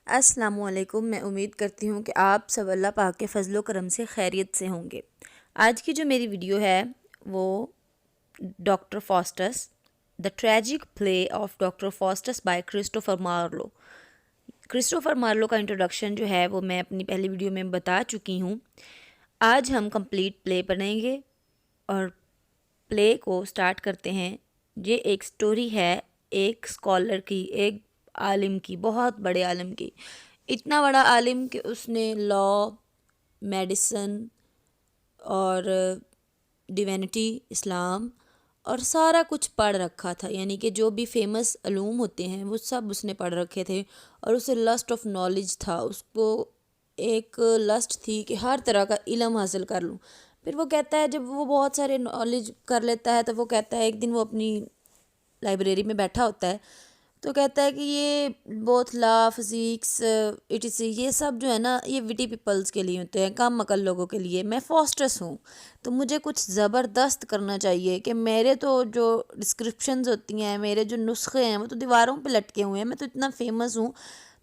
السلام علیکم۔ میں امید کرتی ہوں کہ آپ سب اللہ پاک کے فضل و کرم سے خیریت سے ہوں گے۔ آج کی جو میری ویڈیو ہے وہ doctor Faustus, the tragic play of doctor Faustus by Christopher Marlowe. Christopher Marlowe کا انٹروڈکشن جو ہے وہ میں اپنی پہلی ویڈیو میں بتا چکی ہوں۔ آج ہم کمپلیٹ پلے پڑھیں گے اور پلے کو سٹارٹ کرتے ہیں۔ یہ ایک سٹوری ہے ایک اسکالر کی، ایک عالم کی، بہت بڑے عالم کی، اتنا بڑا عالم کہ اس نے لا، میڈیسن اور ڈیوینٹی، اسلام اور سارا کچھ پڑھ رکھا تھا، یعنی کہ جو بھی فیمس علوم ہوتے ہیں وہ سب اس نے پڑھ رکھے تھے، اور اسے لسٹ آف نالج تھا، اس کو ایک لسٹ تھی کہ ہر طرح کا علم حاصل کر لوں۔ پھر وہ کہتا ہے جب وہ بہت سارے نالج کر لیتا ہے تو وہ کہتا ہے، ایک دن وہ اپنی لائبریری میں بیٹھا ہوتا ہے تو کہتا ہے کہ یہ بہت لا، فزکس، یہ سب جو ہے نا یہ وٹی پیپلز کے لیے ہوتے ہیں، کم عقل لوگوں کے لیے۔ میں فاسٹس ہوں تو مجھے کچھ زبردست کرنا چاہیے کہ میرے تو جو ڈسکرپشنز ہوتی ہیں، میرے جو نسخے ہیں وہ تو دیواروں پہ لٹکے ہوئے ہیں، میں تو اتنا فیمس ہوں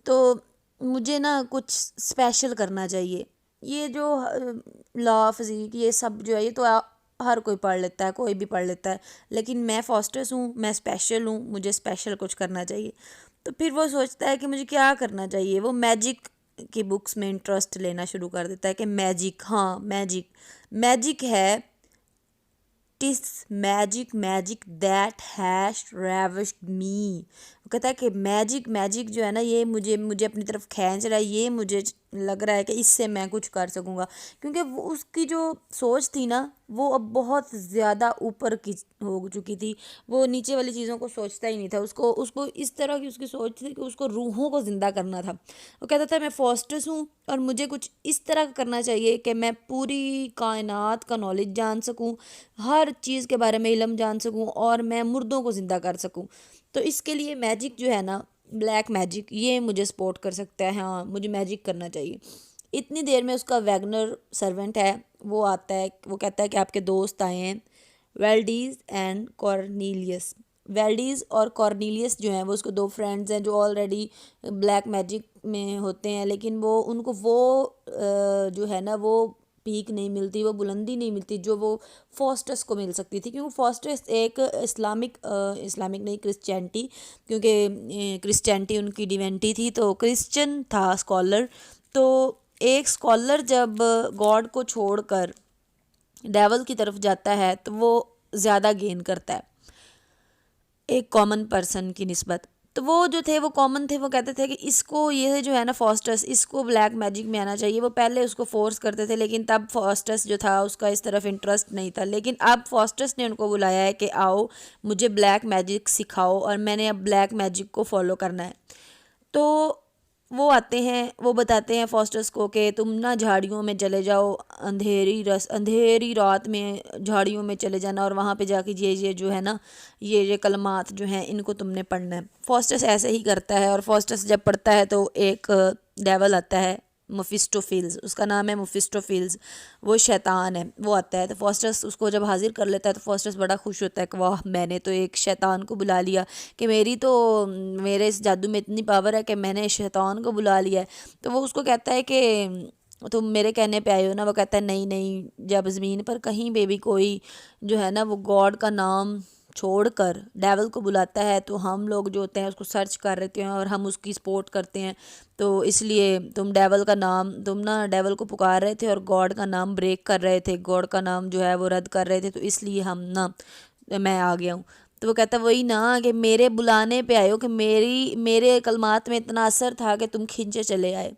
تو مجھے نا کچھ اسپیشل کرنا چاہیے۔ یہ جو لا، فزکس، یہ سب جو ہے یہ تو ہر کوئی پڑھ لیتا ہے، کوئی بھی پڑھ لیتا ہے، لیکن میں فاسٹس ہوں، میں اسپیشل ہوں، مجھے اسپیشل کچھ کرنا چاہیے۔ تو پھر وہ سوچتا ہے کہ مجھے کیا کرنا چاہیے۔ وہ میجک کی بکس میں انٹرسٹ لینا شروع کر دیتا ہے کہ میجک، ہاں میجک ہے، ٹس میجک دیٹ ہیز ریوشڈ می۔ وہ کہتا ہے کہ میجک جو ہے نا یہ مجھے اپنی طرف کھینچ رہا ہے، یہ مجھے لگ رہا ہے کہ اس سے میں کچھ کر سکوں گا، کیونکہ وہ اس کی جو سوچ تھی نا وہ اب بہت زیادہ اوپر کی ہو چکی تھی، وہ نیچے والی چیزوں کو سوچتا ہی نہیں تھا، اس کو اس طرح کی اس کی سوچ تھی کہ اس کو روحوں کو زندہ کرنا تھا۔ وہ کہتا تھا میں فاسٹس ہوں اور مجھے کچھ اس طرح کرنا چاہیے کہ میں پوری کائنات کا نالج جان سکوں، ہر چیز کے بارے میں علم جان سکوں اور میں مردوں کو زندہ کر سکوں۔ تو اس کے لیے میجک جو ہے نا، بلیک میجک، یہ مجھے سپورٹ کر سکتا ہے، ہاں مجھے میجک کرنا چاہیے۔ اتنی دیر میں اس کا ویگنر سرونٹ ہے، وہ آتا ہے، وہ کہتا ہے کہ آپ کے دوست آئے ہیں، ویلڈیز اینڈ کارنیلیس۔ ویلڈیز اور کارنیلیس جو ہیں وہ اس کو دو فرینڈز ہیں جو آلریڈی بلیک میجک میں ہوتے ہیں، لیکن ان کو جو ہے نا وہ پیک نہیں ملتی، وہ بلندی نہیں ملتی جو وہ فاسٹس کو مل سکتی تھی، کیونکہ فاسٹس ایک اسلامک نہیں، کرسچینٹی، کیونکہ کرسچینٹی ان کی ڈیوینٹی تھی، تو کرسچن تھا اسکالر۔ تو ایک اسکالر جب گاڈ کو چھوڑ کر ڈیول کی طرف جاتا ہے تو وہ زیادہ گین کرتا ہے ایک کامن پرسن کی نسبت۔ تو وہ جو تھے وہ کامن تھے، وہ کہتے تھے کہ اس کو یہ جو ہے نا فاسٹس، اس کو بلیک میجک میں آنا چاہیے۔ وہ پہلے اس کو فورس کرتے تھے لیکن تب فاسٹس جو تھا اس کا اس طرف انٹرسٹ نہیں تھا، لیکن اب فاسٹس نے ان کو بلایا ہے کہ آؤ مجھے بلیک میجک سکھاؤ اور میں نے اب بلیک میجک کو فالو کرنا ہے۔ تو وہ آتے ہیں، وہ بتاتے ہیں فاسٹس کو کہ تم نا جھاڑیوں میں چلے جاؤ، اندھیری رات میں جھاڑیوں میں چلے جانا اور وہاں پہ جا کے یہ جو ہے نا یہ کلمات جو ہیں ان کو تم نے پڑھنا ہے۔ فاسٹس ایسے ہی کرتا ہے، اور فاسٹس جب پڑھتا ہے تو ایک ڈیول آتا ہے، مفسٹوفیلز، اس کا نام ہے مفسٹوفیلز، وہ شیطان ہے، وہ آتا ہے۔ تو فاسٹس اس کو جب حاضر کر لیتا ہے تو فاسٹس بڑا خوش ہوتا ہے کہ واہ میں نے تو ایک شیطان کو بلا لیا، کہ میرے اس جادو میں اتنی پاور ہے کہ میں نے شیطان کو بلا لیا ہے۔ تو وہ اس کو کہتا ہے کہ تم میرے کہنے پہ آئے ہو نا۔ وہ کہتا ہے نہیں، جب زمین پر کہیں پہ بھی کوئی جو ہے نا وہ گاڈ کا نام چھوڑ کر ڈیول کو بلاتا ہے تو ہم لوگ جو ہوتے ہیں اس کو سرچ کر رہتے ہیں اور ہم اس کی سپورٹ کرتے ہیں، تو اس لیے تم نا ڈیول کو پکار رہے تھے اور گاڈ کا نام بریک کر رہے تھے، گاڈ کا نام جو ہے وہ رد کر رہے تھے، تو اس لیے میں آ گیا ہوں۔ تو وہ کہتا ہے وہی نا کہ میرے بلانے پہ آئے ہو، کہ میرے کلمات میں اتنا اثر تھا کہ تم کھنچے چلے آئے۔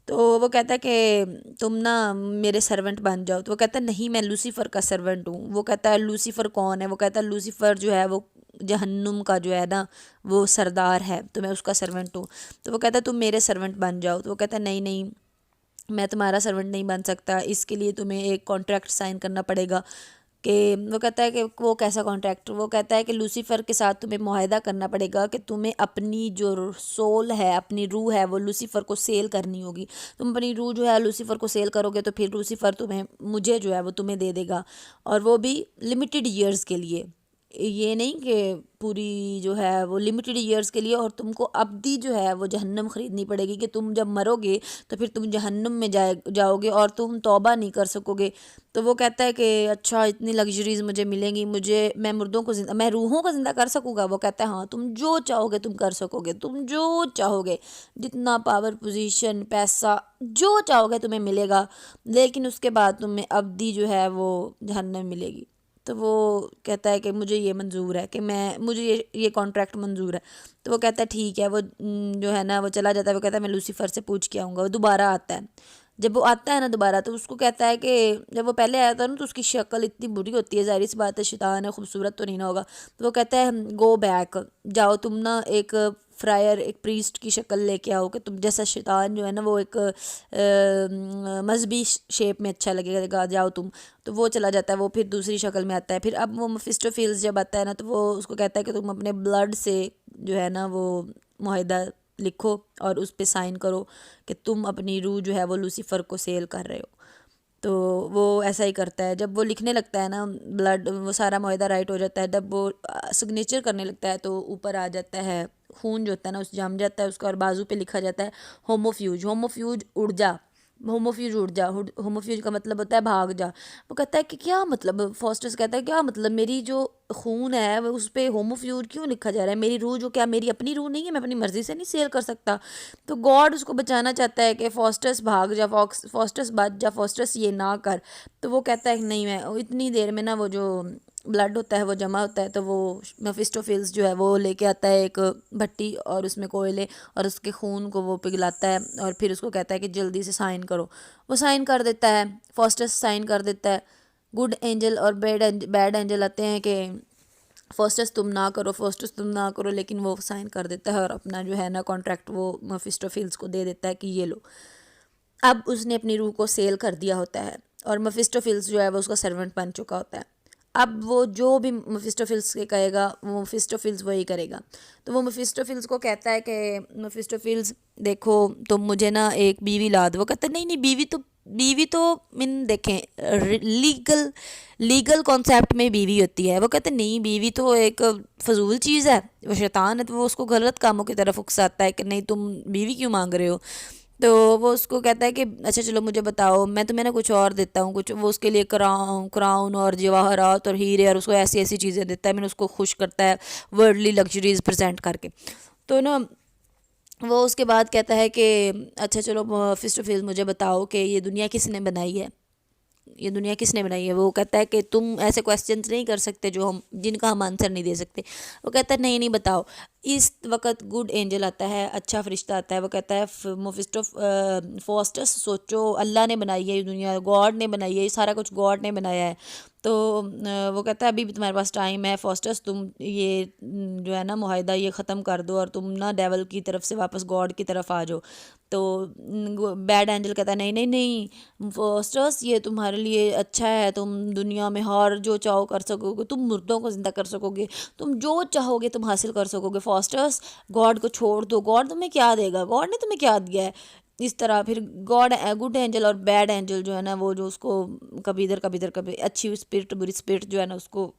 تو وہ کہتا ہے کہ تم نا میرے سرونٹ بن جاؤ۔ تو وہ کہتا ہے نہیں، میں لوسیفر کا سرونٹ ہوں۔ وہ کہتا ہے لوسیفر کون ہے؟ وہ کہتا ہے لوسیفر جو ہے وہ جہنم کا جو ہے نا وہ سردار ہے، تو میں اس کا سرونٹ ہوں۔ تو وہ کہتا ہے تم میرے سرونٹ بن جاؤ۔ تو وہ کہتا ہے نہیں، میں تمہارا سرونٹ نہیں بن سکتا، اس کے لیے تمہیں ایک کانٹریکٹ سائن کرنا پڑے گا۔ کہ وہ کہتا ہے کہ وہ کیسا کانٹریکٹ؟ وہ کہتا ہے کہ لوسیفر کے ساتھ تمہیں معاہدہ کرنا پڑے گا کہ تمہیں اپنی جو سول ہے، اپنی روح ہے، وہ لوسیفر کو سیل کرنی ہوگی۔ تم اپنی روح جو ہے لوسیفر کو سیل کرو گے تو پھر لوسیفر مجھے جو ہے وہ تمہیں دے دے گا، اور وہ بھی لمیٹڈ ایئرز کے لیے۔ یہ نہیں کہ پوری جو ہے وہ لمیٹڈ ایئرس کے لیے، اور تم کو ابدی جو ہے وہ جہنم خریدنی پڑے گی کہ تم جب مرو گے تو پھر تم جہنم میں جاؤ گے اور تم توبہ نہیں کر سکو گے۔ تو وہ کہتا ہے کہ اچھا اتنی لگژریز مجھے ملیں گی، میں مردوں کو میں روحوں کو زندہ کر سکوں گا؟ وہ کہتا ہے ہاں، تم جو چاہو گے تم کر سکو گے، تم جو چاہو گے، جتنا پاور، پوزیشن، پیسہ جو چاہو گے تمہیں ملے گا، لیکن اس کے بعد تمہیں ابدی جو ہے وہ جہنم ملے گی۔ تو وہ کہتا ہے کہ مجھے یہ منظور ہے، کہ مجھے یہ کانٹریکٹ منظور ہے۔ تو وہ کہتا ہے ٹھیک ہے۔ وہ جو ہے نا وہ چلا جاتا ہے۔ وہ کہتا ہے میں لوسیفر سے پوچھ کے آؤں گا۔ وہ دوبارہ آتا ہے۔ جب وہ آتا ہے نا دوبارہ، تو اس کو کہتا ہے کہ جب وہ پہلے آیا تھا نا تو اس کی شکل اتنی بری ہوتی ہے، ظاہر سی بات ہے شیطان ہے، خوبصورت تو نہیں نہ ہوگا۔ تو وہ کہتا ہے گو بیک، جاؤ تم نا ایک فرائر، ایک پریسٹ کی شکل لے کے آؤ، کہ تم جیسا شیطان جو ہے نا وہ ایک مذہبی شیپ میں اچھا لگے گا، جاؤ تم۔ تو وہ چلا جاتا ہے، وہ پھر دوسری شکل میں آتا ہے۔ پھر اب وہ مفسٹوفیلز جب آتا ہے نا تو وہ اس کو کہتا ہے کہ تم اپنے بلڈ سے جو ہے نا وہ معاہدہ لکھو اور اس پہ سائن کرو کہ تم اپنی روح جو ہے وہ لوسیفر کو سیل کر رہے ہو۔ تو وہ ایسا ہی کرتا ہے۔ جب وہ لکھنے لگتا ہے نا بلڈ، وہ سارا معاہدہ رائٹ ہو جاتا ہے، جب وہ سگنیچر کرنے لگتا ہے تو اوپر آ جاتا ہے خون جو ہوتا ہے نا، اس جم جاتا ہے اس کا، اور بازو پہ لکھا جاتا ہے ہوموفیوج، ہوموفیوج اڑ جا، ہوموفیوج اڑ جا۔ ہوموفیوج کا مطلب ہوتا ہے بھاگ جا۔ وہ کہتا ہے کہ کیا مطلب، فاسٹس کہتا ہے کیا مطلب، میری جو خون ہے وہ اس پہ ہوموفیوج کیوں لکھا جا رہا ہے؟ میری روح جو کیا میری اپنی روح نہیں ہے؟ میں اپنی مرضی سے نہیں سیل کر سکتا؟ تو گاڈ اس کو بچانا چاہتا ہے کہ فاسٹس بھاگ جا، فاسٹس بچ جا، فاسٹس یہ نہ کر۔ تو وہ کہتا ہے کہ نہیں، میں اتنی دیر میں نا وہ جو بلڈ ہوتا ہے وہ جمع ہوتا ہے، تو وہ مفسٹوفیلز جو ہے وہ لے کے آتا ہے ایک بھٹی، اور اس میں کوئلے، اور اس کے خون کو وہ پگھلاتا ہے، اور پھر اس کو کہتا ہے کہ جلدی سے سائن کرو۔ وہ سائن کر دیتا ہے، فاسٹس سائن کر دیتا ہے۔ گڈ اینجل اور بیڈ اینجل آتے ہیں کہ فاسٹس تم نہ کرو، فاسٹس تم نہ کرو، لیکن وہ سائن کر دیتا ہے اور اپنا جو ہے نا کانٹریکٹ وہ مفسٹوفیلز کو دے دیتا ہے کہ یہ لو۔ اب اس نے اپنی روح کو سیل کر دیا ہوتا ہے، اور مفسٹوفیلز جو ہے وہ اس کا سرونٹ بن چکا ہوتا ہے۔ اب وہ جو بھی مفسٹوفیلز کے کہے گا وہ مفسٹوفیلز وہی کرے گا۔ تو وہ مفسٹوفیلز کو کہتا ہے کہ مفسٹوفیلز دیکھو تم مجھے نا ایک بیوی لا دو۔ وہ کہتا ہے نہیں نہیں، بیوی تو دیکھیں لیگل کانسیپٹ میں بیوی ہوتی ہے۔ وہ کہتے ہیں نہیں، بیوی تو ایک فضول چیز ہے، وہ شیطان ہے، تو وہ اس کو غلط کاموں کی طرف اکساتا ہے کہ نہیں تم بیوی کیوں مانگ رہے ہو۔ تو وہ اس کو کہتا ہے کہ اچھا چلو مجھے بتاؤ، میں تمہیں نا کچھ اور دیتا ہوں، کچھ وہ اس کے لیے کراؤن اور جواہرات اور ہیرے اور اس کو ایسی ایسی چیزیں دیتا ہے، میں نے اس کو خوش کرتا ہے ورلڈلی لگژریز پریزنٹ کر کے۔ تو نا وہ اس کے بعد کہتا ہے کہ اچھا چلو فیس ٹو فیس مجھے بتاؤ کہ یہ دنیا کس نے بنائی ہے، یہ دنیا کس نے بنائی ہے۔ وہ کہتا ہے کہ تم ایسے کویسچنز نہیں کر سکتے جن کا ہم آنسر نہیں دے سکتے۔ وہ کہتا ہے نہیں بتاؤ۔ اس وقت گڈ اینجل آتا ہے، اچھا فرشتہ آتا ہے، وہ کہتا ہے فاسٹس سوچو، اللہ نے بنائی ہے یہ دنیا، گاڈ نے بنائی ہے، یہ سارا کچھ گاڈ نے بنایا ہے۔ تو وہ کہتا ہے ابھی بھی تمہارے پاس ٹائم ہے فاسٹس، تم یہ جو ہے نا معاہدہ یہ ختم کر دو اور تم نا ڈیول کی طرف سے واپس گاڈ کی طرف آ جاؤ۔ تو بیڈ اینجل کہتا ہے نہیں فاسٹس، یہ تمہارے لیے اچھا ہے، تم دنیا میں ہر جو چاہو کر سکو گے، تم مردوں کو زندہ کر سکو گے، تم جو چاہو گے تم حاصل کر سکو گے فاسٹس، گاڈ کو چھوڑ دو، گاڈ تمہیں کیا دے گا، گاڈ نے تمہیں کیا دیا ہے۔ اس طرح پھر گڈ اینجل اور بیڈ اینجل جو ہے نا وہ جو اس کو کبھی ادھر کبھی اچھی اسپرٹ بری اسپرٹ جو ہے نا اس کو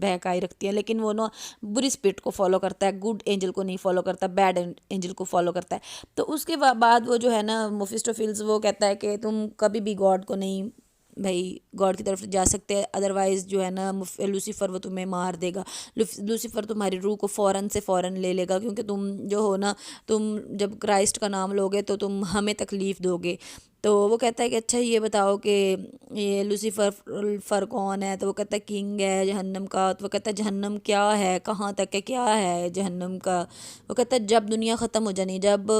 بہکائی رکھتی ہے، لیکن وہ نا بری اسپرٹ کو فالو کرتا ہے، گڈ اینجل کو نہیں فالو کرتا، بیڈ اینجل کو فالو کرتا ہے۔ تو اس کے بعد وہ جو ہے نا مفسٹوفیلز وہ کہتا ہے کہ تم کبھی بھی گاڈ کو نہیں بھائی گاڈ کی طرف جا سکتے، ادروائز جو ہے نا لوسیفر وہ تمہیں مار دے گا، لوسیفر تمہاری روح کو فوراً لے لے گا، کیونکہ تم جو ہو نا، تم جب کرائسٹ کا نام لوگے تو تم ہمیں تکلیف دو گے۔ تو وہ کہتا ہے کہ اچھا یہ بتاؤ کہ یہ لوسیفر کون ہے؟ تو وہ کہتا ہے کنگ ہے جہنم کا۔ تو وہ کہتا ہے جہنم کیا ہے، کہاں تک ہے، کیا ہے جہنم کا؟ وہ کہتا ہے جب دنیا ختم ہو جانی، جب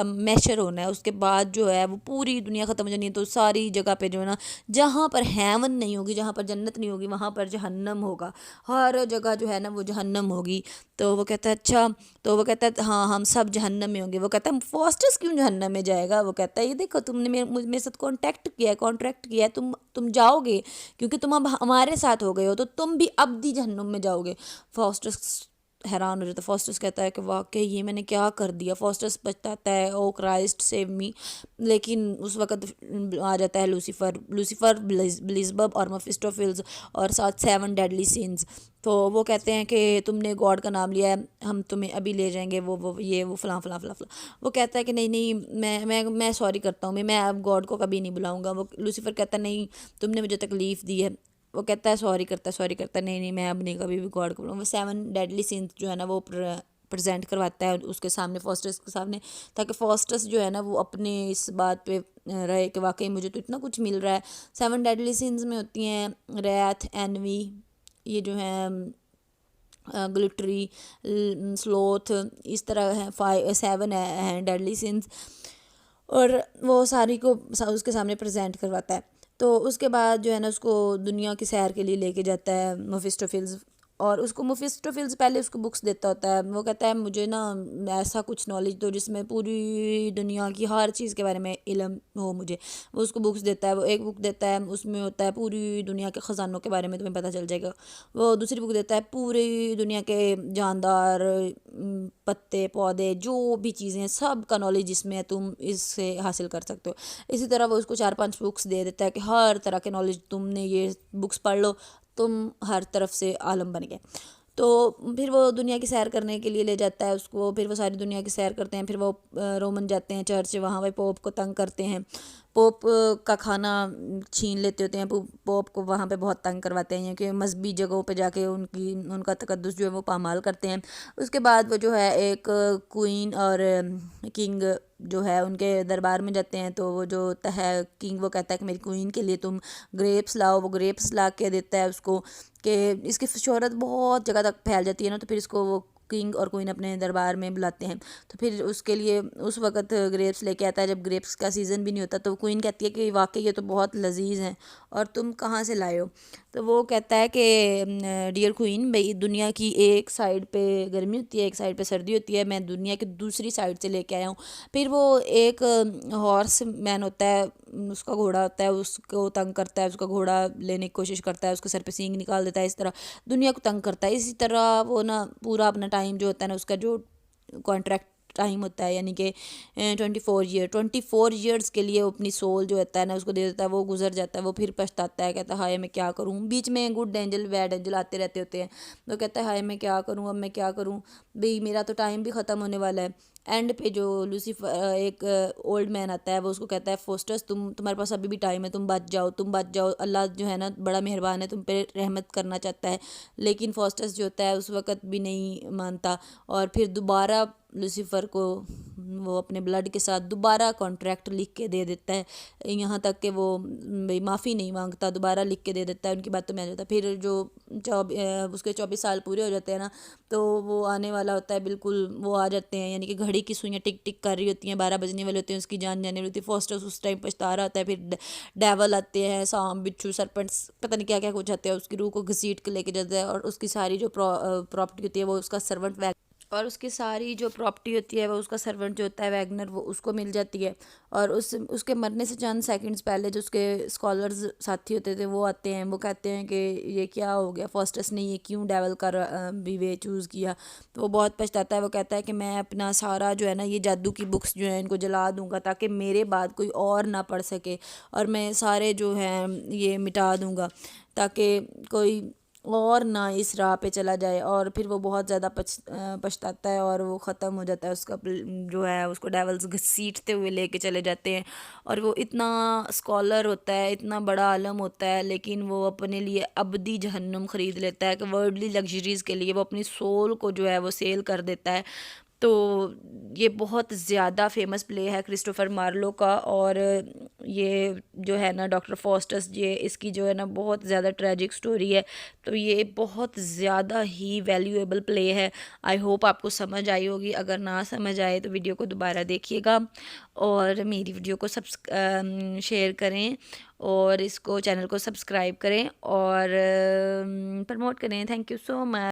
میشر ہونا ہے، اس کے بعد جو ہے وہ پوری دنیا ختم ہو جانی ہے، تو ساری جگہ پہ جو ہے نا جہاں پر ہیون نہیں ہوگی، جہاں پر جنت نہیں ہوگی، وہاں پر جہنم ہوگا، ہر جگہ جو ہے نا وہ جہنم ہوگی۔ تو وہ کہتا ہے اچھا، تو وہ کہتا ہے ہاں ہم سب جہنم میں ہوں گے۔ وہ کہتا ہے فاسٹس کیوں جہنم میں جائے گا؟ وہ کہتا ہے یہ دیکھو تم نے میرے ساتھ کانٹریکٹ کیا ہے، تم جاؤ گے، کیونکہ تم اب ہمارے ساتھ ہو گئے ہو، تو تم بھی ابدی جہنم میں جاؤ گے۔ فاسٹس حیران ہو جاتا ہے۔ فاسٹس کہتا ہے کہ واقعی یہ میں نے کیا کر دیا۔ فاسٹس بچاتا ہے او کرائسٹ سیو می، لیکن اس وقت آ جاتا ہے لوسیفر بلیزبب اور مفسٹوفیلز اور ساتھ 7 ڈیڈلی سینز۔ تو وہ کہتے ہیں کہ تم نے گاڈ کا نام لیا ہے، ہم تمہیں ابھی لے جائیں گے، وہ فلاں فلاں فلاں فلاں۔ وہ کہتا ہے کہ نہیں میں سوری کرتا ہوں، میں اب گاڈ کو کبھی نہیں بلاؤں گا۔ وہ لوسیفر کہتا ہے نہیں تم نے مجھے تکلیف دی ہے۔ وہ کہتا ہے سوری کرتا ہے نہیں میں اب نہیں کبھی بھی گاڈ کو بلاؤں گا۔ وہ 7 ڈیڈلی سینس جو ہے نا وہ پریزنٹ کرواتا ہے اس کے سامنے، فاسٹس کے سامنے، تاکہ فاسٹس جو ہے نا وہ اپنے اس بات پہ رہے کہ واقعی مجھے تو اتنا کچھ مل رہا ہے۔ 7 ڈیڈلی سینس میں ہوتی ہیں ریتھ، اینوی، یہ جو ہیں گلٹری، سلوتھ، اس طرح ہیں 7 ہیں ڈیڈلی سینس، اور وہ ساری کو اس کے سامنے پریزنٹ کرواتا ہے۔ تو اس کے بعد جو ہے نا اس کو دنیا کی سیر کے لیے لے کے جاتا ہے مفسٹوفیلز، اور اس کو مفسٹوفیلز پہلے اس کو بکس دیتا ہوتا ہے۔ وہ کہتا ہے مجھے نا ایسا کچھ نالج دو جس میں پوری دنیا کی ہر چیز کے بارے میں علم ہو مجھے۔ وہ اس کو بکس دیتا ہے، وہ ایک بک دیتا ہے اس میں ہوتا ہے پوری دنیا کے خزانوں کے بارے میں تمہیں پتہ چل جائے گا۔ وہ دوسری بک دیتا ہے پوری دنیا کے جاندار، پتے پودے، جو بھی چیزیں ہیں سب کا نالج جس میں ہے تم اس سے حاصل کر سکتے ہو۔ اسی طرح وہ اس کو 4-5 بکس دے دیتا ہے کہ ہر طرح کے نالج تم نے یہ بکس پڑھ لو، تم ہر طرف سے عالم بن گئے۔ تو پھر وہ دنیا کی سیر کرنے کے لیے لے جاتا ہے اس کو، پھر وہ ساری دنیا کی سیر کرتے ہیں، پھر وہ رومن جاتے ہیں چرچ، وہاں پہ پوپ کو تنگ کرتے ہیں، پوپ کا کھانا چھین لیتے ہوتے ہیں، پوپ کو وہاں پہ بہت تنگ کرواتے ہیں کہ مذہبی جگہوں پہ جا کے ان کا تقدس جو ہے وہ پامال کرتے ہیں۔ اس کے بعد وہ جو ہے ایک کوئین اور کنگ جو ہے ان کے دربار میں جاتے ہیں، تو وہ جو ہے کنگ وہ کہتا ہے کہ میری کوئین کے لیے تم گریپس لاؤ۔ وہ گریپس لا کے دیتا ہے اس کو، کہ اس کی شہرت بہت جگہ تک پھیل جاتی ہے نا، تو پھر اس کو وہ کنگ اور کوئین اپنے دربار میں بلاتے ہیں، تو پھر اس کے لیے اس وقت گریپس لے کے آتا ہے جب گریپس کا سیزن بھی نہیں ہوتا۔ تو کوئین کہتی ہے کہ واقعی یہ تو بہت لذیذ ہیں اور تم کہاں سے لائے ہو؟ تو وہ کہتا ہے کہ ڈیئر کوئین، بھئی دنیا کی ایک سائڈ پہ گرمی ہوتی ہے، ایک سائڈ پہ سردی ہوتی ہے، میں دنیا کی دوسری سائڈ سے لے کے آیا ہوں۔ پھر وہ ایک ہارس مین ہوتا ہے، اس کا گھوڑا ہوتا ہے، اس کو تنگ کرتا ہے، اس کا گھوڑا لینے کی کوشش کرتا ہے، اس کے سر پہ سینگ نکال دیتا ہے، اس طرح دنیا کو تنگ کرتا ہے۔ اسی طرح وہ نا پورا اپنا ٹائم جو ہوتا ہے نا اس کا جو کانٹریکٹ ٹائم ہوتا ہے، یعنی کہ 24 ایئرس کے لیے وہ اپنی سول جو ہوتا ہے نا اس کو دے دیتا ہے، وہ گزر جاتا ہے۔ وہ پھر پچھتاتا ہے، کہتا ہے ہائے میں کیا کروں۔ بیچ میں گڈ اینجل بیڈ اینجل آتے رہتے ہوتے ہیں، وہ کہتا ہے ہائے میں کیا کروں، اب میں کیا کروں بھئی، میرا تو ٹائم بھی ختم ہونے والا ہے۔ اینڈ پہ جو لوسیفر ایک اولڈ مین آتا ہے، وہ اس کو کہتا ہے فاسٹس تمہارے پاس ابھی بھی ٹائم ہے، تم بچ جاؤ، اللہ جو ہے نا بڑا مہربان ہے، تم پہ رحمت کرنا چاہتا ہے۔ لیکن فاسٹس جو ہوتا ہے اس وقت بھی نہیں مانتا، اور پھر دوبارہ لوسیفر کو وہ اپنے بلڈ کے ساتھ دوبارہ کانٹریکٹ لکھ کے دے دیتا ہے، یہاں تک کہ وہ معافی نہیں مانگتا، دوبارہ لکھ کے دے دیتا ہے، ان کی باتوں میں آ جاتا ہے۔ پھر جو اس کے 24 سال پورے ہو جاتے ہیں نا، تو وہ آنے والا ہوتا ہے، بالکل وہ آ جاتے ہیں، یعنی کہ گھڑی کی سوئیاں ٹک ٹک کر رہی ہوتی ہیں، 12 بجنے والے ہوتے ہیں، اس کی جان جانے والی ہوتی ہے۔ فاسٹس اس ٹائم پچھتا رہا ہوتا ہے، پھر ڈیول آتے ہیں، سانپ بچھو سرپنٹس پتہ نہیں کیا کیا کچھ آتے ہیں، اس کی روح کو گھسیٹ کے لے کے جاتا ہے، اور اس کی ساری جو پراپرٹی ہوتی ہے وہ اس کا سرونٹ اور اس کی ساری جو پراپرٹی ہوتی ہے وہ اس کا سرونٹ جو ہوتا ہے ویگنر، وہ اس کو مل جاتی ہے۔ اور اس کے مرنے سے چند سیکنڈز پہلے جو اس کے اسکالرز ساتھی ہوتے تھے وہ آتے ہیں، وہ کہتے ہیں کہ یہ کیا ہو گیا، فاسٹس نے یہ کیوں ڈیول کا بھی وے چوز کیا؟ تو وہ بہت پچھتاتا ہے، وہ کہتا ہے کہ میں اپنا سارا جو ہے نا یہ جادو کی بکس جو ہیں ان کو جلا دوں گا تاکہ میرے بعد کوئی اور نہ پڑھ سکے، اور میں سارے جو ہیں یہ مٹا دوں گا تاکہ کوئی اور نہ اس راہ پہ چلا جائے۔ اور پھر وہ بہت زیادہ پچھتاتا ہے اور وہ ختم ہو جاتا ہے، اس کا جو ہے اس کو ڈیولز گھسیٹتے ہوئے لے کے چلے جاتے ہیں۔ اور وہ اتنا اسکالر ہوتا ہے، اتنا بڑا عالم ہوتا ہے، لیکن وہ اپنے لیے ابدی جہنم خرید لیتا ہے کہ ورلڈلی لگژریز کے لیے وہ اپنی سول کو جو ہے وہ سیل کر دیتا ہے۔ تو یہ بہت زیادہ فیمس پلے ہے کرسٹوفر مارلو کا، اور یہ جو ہے نا ڈاکٹر فاسٹس، یہ اس کی جو ہے نا بہت زیادہ ٹریجک سٹوری ہے، تو یہ بہت زیادہ ہی ویلیویبل پلے ہے۔ آئی ہوپ آپ کو سمجھ آئی ہوگی، اگر نہ سمجھ آئے تو ویڈیو کو دوبارہ دیکھیے گا، اور میری ویڈیو کو شیئر کریں، اور اس کو چینل کو سبسکرائب کریں اور پروموٹ کریں۔ Thank you so much.